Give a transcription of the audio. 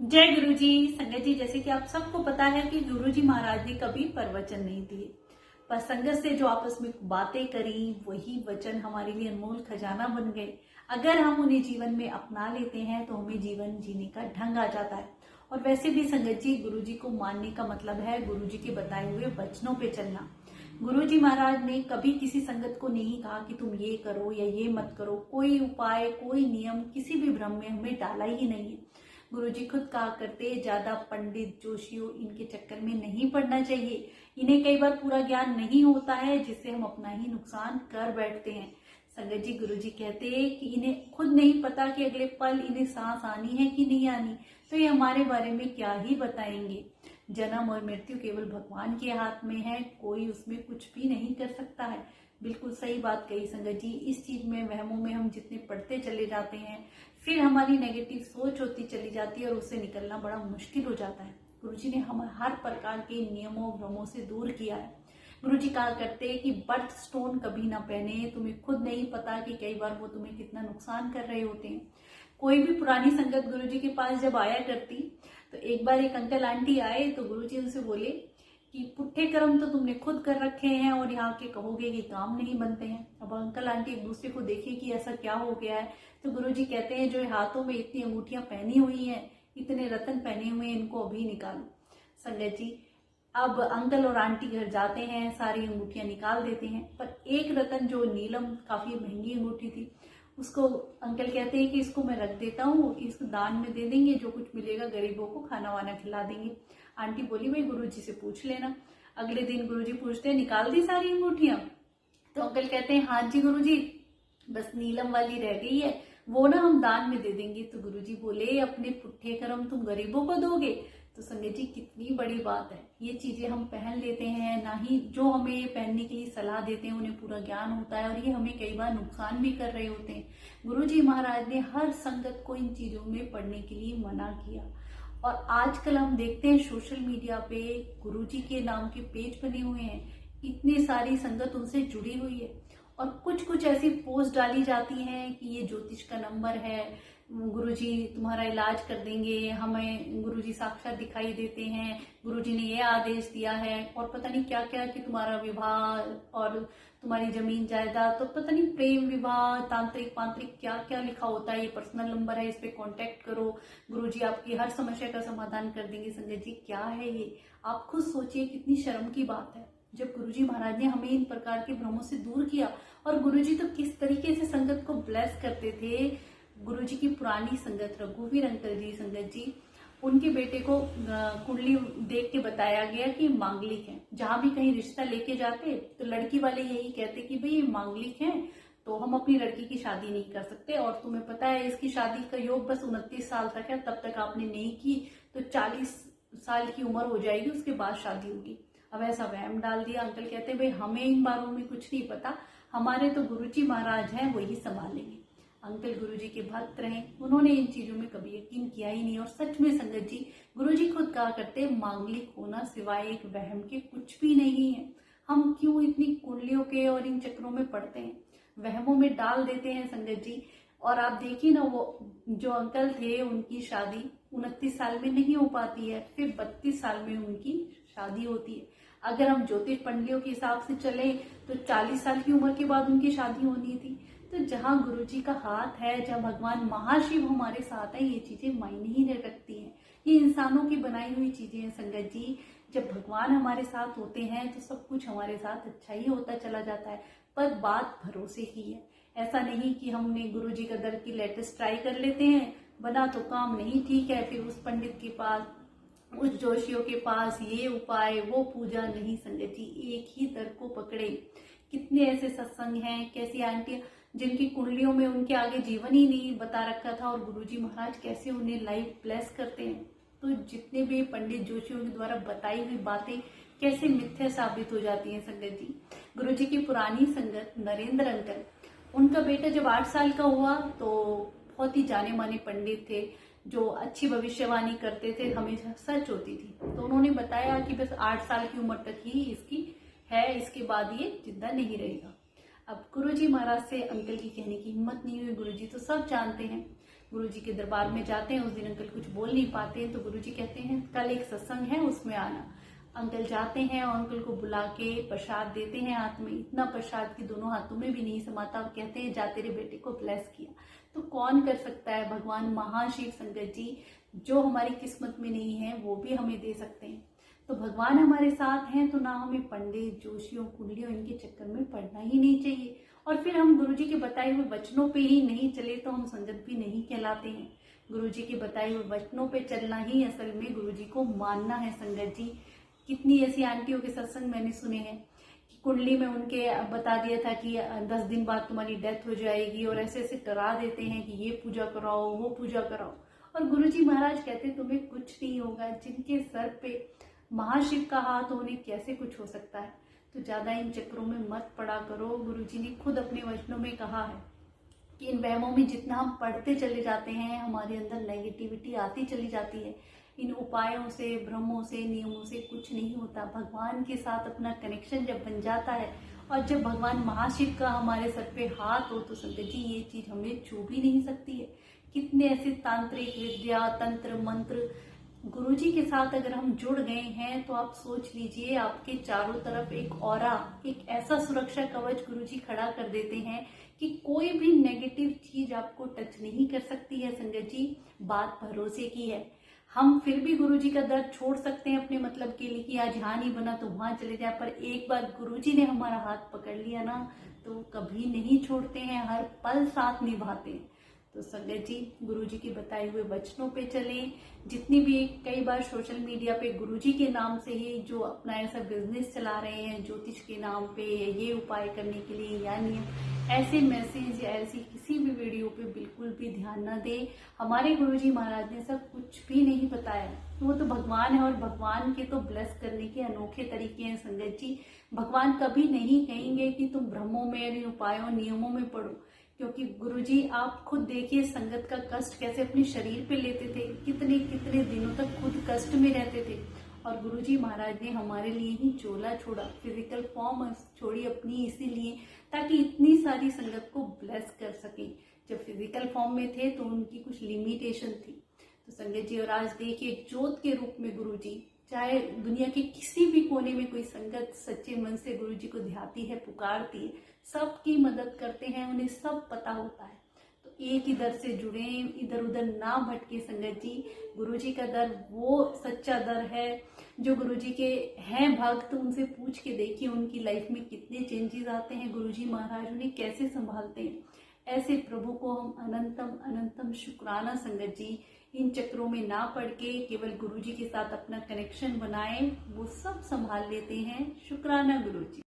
जय गुरु जी। संगत जी, जैसे कि आप सबको पता है कि गुरु जी महाराज ने कभी प्रवचन नहीं दिए, पर संगत से जो आपस में बातें करी वही वचन हमारे लिए अनमोल खजाना बन गए। अगर हम उन्हें जीवन में अपना लेते हैं तो हमें जीवन जीने का ढंग आ जाता है। और वैसे भी संगत जी, गुरु जी को मानने का मतलब है गुरु जी के बताए हुए वचनों पे चलना। गुरु जी महाराज ने कभी किसी संगत को नहीं कहा कि तुम ये करो या ये मत करो। कोई उपाय, कोई नियम किसी भी भ्रम में हमें डाला ही नहीं है। गुरु जी खुद कहा करते, ज्यादा पंडित जोशियों इनके चक्कर में नहीं पड़ना चाहिए। इन्हें कई बार पूरा ज्ञान नहीं होता है, जिससे हम अपना ही नुकसान कर बैठते हैं। संगत जी, गुरु जी कहते हैं कि इन्हें खुद नहीं पता कि अगले पल इन्हें सांस आनी है कि नहीं आनी, तो ये हमारे बारे में क्या ही बताएंगे। जन्म और मृत्यु केवल भगवान के हाथ में है, कोई उसमें कुछ भी नहीं कर सकता है। बिल्कुल सही बात कही संगत जी। इस चीज में, वहमों में हम जितने पढ़ते चले जाते हैं, फिर हमारी नेगेटिव सोच होती चली जाती है और उससे निकलना बड़ा मुश्किल हो जाता है। गुरुजी ने हमें हर प्रकार के नियमों भ्रमों से दूर किया है। गुरुजी कहा करते हैं कि बर्थ स्टोन कभी ना पहने, तुम्हें खुद नहीं पता कि कई बार वो तुम्हें कितना नुकसान कर रहे होते हैं। कोई भी पुरानी संगत गुरुजी के पास जब आया करती, तो एक बार एक अंकल आंटी आए तो गुरुजी उनसे बोले कि पुट्ठे कर्म तो तुमने खुद कर रखे हैं और यहाँ के कहोगे कि काम नहीं बनते हैं। अब अंकल आंटी एक दूसरे को देखे कि ऐसा क्या हो गया है, तो गुरुजी कहते हैं जो हाथों में इतनी अंगूठियां पहनी हुई हैं, इतने रतन पहने हुए हैं, इनको अभी निकालो। संगत जी, अब अंकल और आंटी घर जाते हैं, सारी अंगूठियां निकाल देते हैं, पर एक रतन जो नीलम, काफी महंगी अंगूठी थी, उसको अंकल कहते हैं कि इसको मैं रख देता हूँ, इसको दान में दे देंगे, जो कुछ मिलेगा गरीबों को खाना वाना खिला देंगे। आंटी बोली भाई गुरुजी से पूछ लेना। अगले दिन गुरुजी पूछते हैं निकाल दी सारी अंगूठियां? तो अंकल कहते हैं हाँ जी गुरुजी, बस नीलम वाली रह गई है, वो ना हम दान में दे देंगे। तो गुरुजी बोले अपने पुट्ठे कर्म तुम गरीबों को दोगे? तो संगत जी, कितनी बड़ी बात है। ये चीजें हम पहन लेते हैं, ना ही जो हमें ये पहनने के लिए सलाह देते हैं उन्हें पूरा ज्ञान होता है, और ये हमें कई बार नुकसान भी कर रहे होते हैं। गुरुजी महाराज ने हर संगत को इन चीजों में पढ़ने के लिए मना किया। और आजकल हम देखते हैं सोशल मीडिया पे गुरुजी के नाम के पेज बने हुए हैं, इतनी सारी संगत उनसे जुड़ी हुई है, और कुछ कुछ ऐसी पोस्ट डाली जाती हैं कि ये ज्योतिष का नंबर है, गुरुजी तुम्हारा इलाज कर देंगे, हमें गुरुजी साक्षात दिखाई देते हैं, गुरुजी ने ये आदेश दिया है, और पता नहीं क्या क्या कि तुम्हारा विवाह और तुम्हारी जमीन जायदाद, तो पता नहीं प्रेम विवाह, तांत्रिक पांत्रिक क्या क्या लिखा होता है, ये पर्सनल नंबर है, इस पे कांटेक्ट करो, गुरुजी आपकी हर समस्या का समाधान कर देंगे। संगत जी, क्या है ये? आप खुद सोचिए, कितनी शर्म की बात है। जब गुरुजी महाराज ने हमें इन प्रकार के भ्रमों से दूर किया, और गुरुजी तो किस तरीके से संगत को ब्लेस करते थे। गुरुजी की पुरानी संगत रघुवीर अंकल जी, संगत जी, उनके बेटे को कुंडली देख के बताया गया कि मांगलिक है। जहां भी कहीं रिश्ता लेके जाते तो लड़की वाले यही कहते कि भाई ये मांगलिक है, तो हम अपनी लड़की की शादी नहीं कर सकते, और तुम्हें पता है इसकी शादी का योग बस 29 साल तक है, तब तक आपने नहीं की तो 40 साल की उम्र हो जाएगी, उसके बाद शादी होगी। अब ऐसा वहम डाल दिया। अंकल कहते भाई हमें इन बारों में कुछ नहीं पता, हमारे तो गुरुजी महाराज हैं, वही संभालेंगे। अंकल गुरुजी के भक्त रहे, उन्होंने इन चीजों में कभी यकीन किया ही नहीं। और सच में संगत जी, गुरुजी खुद कहा करते मांगलिक होना सिवाय एक वहम के कुछ भी नहीं है। हम क्यों इतनी कुंडलियों के और इन चक्रों में पड़ते हैं, वहमों में डाल देते हैं संगत जी। और आप देखिए ना, वो जो अंकल थे उनकी शादी 29 साल में नहीं हो पाती है, फिर 32 साल में उनकी शादी होती है। अगर हम ज्योतिष पंडियों के हिसाब से चले तो 40 साल की उम्र के बाद उनकी शादी होनी थी। तो जहाँ गुरुजी का हाथ है, जहाँ भगवान महाशिव हमारे साथ है, ये चीजें मायने ही नहीं रखती हैं। ये इंसानों की बनाई हुई चीजें हैं संगत जी। जब भगवान हमारे साथ होते हैं तो सब कुछ हमारे साथ अच्छा ही होता चला जाता है, पर बात भरोसे की है। ऐसा नहीं कि हमने गुरुजी का दर की लेटेस्ट ट्राई कर लेते हैं, बना तो काम नहीं, ठीक है, फिर उस पंडित के पास, उस जोशियों के पास ये उपाय वो पूजा नहीं। संगत जी, एक ही दर को पकड़े। कितने ऐसे सत्संग हैं, कैसी आंटियां जिनकी कुंडलियों में उनके आगे जीवन ही नहीं बता रखा था, और गुरुजी महाराज कैसे उन्हें लाइफ ब्लेस करते हैं। तो जितने भी पंडित जोशियों के द्वारा बताई हुई बातें कैसे मिथ्या साबित हो जाती हैं संगत जी। गुरुजी की पुरानी संगत नरेंद्र अंकल, उनका बेटा जब 8 साल का हुआ तो बहुत ही जाने माने पंडित थे, जो अच्छी भविष्यवाणी करते थे, हमेशा सच होती थी। तो उन्होंने बताया कि बस 8 साल की उम्र तक ही इसकी है, इसके बाद ये जिंदा नहीं रहेगा। अब गुरुजी महाराज से अंकल की कहने की हिम्मत नहीं हुई। गुरुजी तो सब जानते हैं, गुरुजी के दरबार में जाते हैं, उस दिन अंकल कुछ बोल नहीं पाते हैं, तो गुरुजी कहते हैं कल एक सत्संग है उसमें आना। अंकल जाते हैं और अंकल को बुला के प्रसाद देते हैं हाथ में, इतना प्रसाद कि दोनों हाथों में भी नहीं समाता, और कहते हैं जा तेरे बेटे को ब्लेस किया। तो कौन कर सकता है? भगवान महाशिव संगत जी, जो हमारी किस्मत में नहीं है वो भी हमें दे सकते हैं। तो भगवान हमारे साथ हैं तो ना हमें पंडित, जोशियों, कुंडलियों इनके चक्कर में पड़ना ही नहीं चाहिए। और फिर हम गुरुजी के बताए हुए वचनों पे ही नहीं चले तो हम संगत भी नहीं कहलाते हैं। गुरुजी के बताए हुए वचनों पे चलना ही असल में गुरुजी को मानना है संगत जी। कितनी ऐसी आंटियों के सत्संग मैंने सुने हैं कि कुंडली में उनके बता दिया था कि 10 दिन बाद तुम्हारी डेथ हो जाएगी, और ऐसे ऐसे डरा देते हैं कि ये पूजा कराओ, वो पूजा कराओ, और गुरुजी महाराज कहते तुम्हें कुछ नहीं होगा। जिनके सर पे महाशिव का हाथ होने कैसे कुछ हो सकता है? तो ज्यादा इन चक्रों में मत पड़ा करो। गुरुजी ने खुद अपने वचनों में कहा है कि इन वहमों में जितना हम पढ़ते चले जाते हैं हमारे अंदर नेगेटिविटी आती चली जाती है। इन उपायों से, भ्रमों से, नियमों से कुछ नहीं होता। भगवान के साथ अपना कनेक्शन जब बन जाता है और जब भगवान महाशिव का हमारे सर पे हाथ हो तो संगत जी ये चीज हमें छू भी नहीं सकती है। कितने ऐसे तांत्रिक विद्या, तंत्र, मंत्र गुरुजी के साथ अगर हम जुड़ गए हैं तो आप सोच लीजिए आपके चारों तरफ एक ऑरा, एक ऐसा सुरक्षा कवच गुरुजी खड़ा कर देते हैं कि कोई भी नेगेटिव चीज आपको टच नहीं कर सकती है। संगत जी बात भरोसे की है। हम फिर भी गुरुजी का दर छोड़ सकते हैं अपने मतलब के लिए कि आज यहाँ नहीं बना तो वहां चले जाए, पर एक बार गुरुजी ने हमारा हाथ पकड़ लिया ना तो कभी नहीं छोड़ते हैं, हर पल साथ निभाते हैं। तो संगत जी गुरुजी के बताए हुए वचनों पे चलें। जितनी भी कई बार सोशल मीडिया पे गुरुजी के नाम से ही जो अपना ऐसा बिजनेस चला रहे हैं ज्योतिष के नाम पे, ये उपाय करने के लिए या नियम, ऐसे मैसेज या ऐसी किसी भी वीडियो पे बिल्कुल भी ध्यान न दे। हमारे गुरुजी महाराज ने सब कुछ भी नहीं बताया, वो तो भगवान है और भगवान के तो ब्लेस करने के अनोखे तरीके हैं। संगत जी भगवान कभी नहीं कहेंगे कि तुम भ्रमों में, उपायों, नियमों में पढ़ो, क्योंकि गुरुजी आप खुद देखिए संगत का कष्ट कैसे अपने शरीर पे लेते थे, कितने कितने दिनों तक खुद कष्ट में रहते थे, और गुरुजी महाराज ने हमारे लिए ही चोला छोड़ा, फिजिकल फॉर्म छोड़ी अपनी, इसीलिए ताकि इतनी सारी संगत को ब्लेस कर सके। जब फिजिकल फॉर्म में थे तो उनकी कुछ लिमिटेशन थी। तो संगत जी और आज देखिए ज्योत के रूप में गुरुजी, चाहे दुनिया के किसी भी कोने में कोई संगत सच्चे मन से गुरुजी को ध्याती है, पुकारती है, सबकी मदद करते हैं, उन्हें सब पता होता है। तो एक ही दर से जुड़े, इधर उधर ना भटके संगत जी। गुरुजी का दर वो सच्चा दर है। जो गुरुजी के हैं भक्त उनसे पूछ के देखिए उनकी लाइफ में कितने चेंजेस आते हैं, गुरुजी महाराज उन्हें कैसे संभालते हैं। ऐसे प्रभु को हम अनंतम अनंतम शुक्राना संगत जी। इन चक्रों में ना पड़ के केवल गुरुजी के साथ अपना कनेक्शन बनाएं, वो सब संभाल लेते हैं। शुक्राना गुरुजी।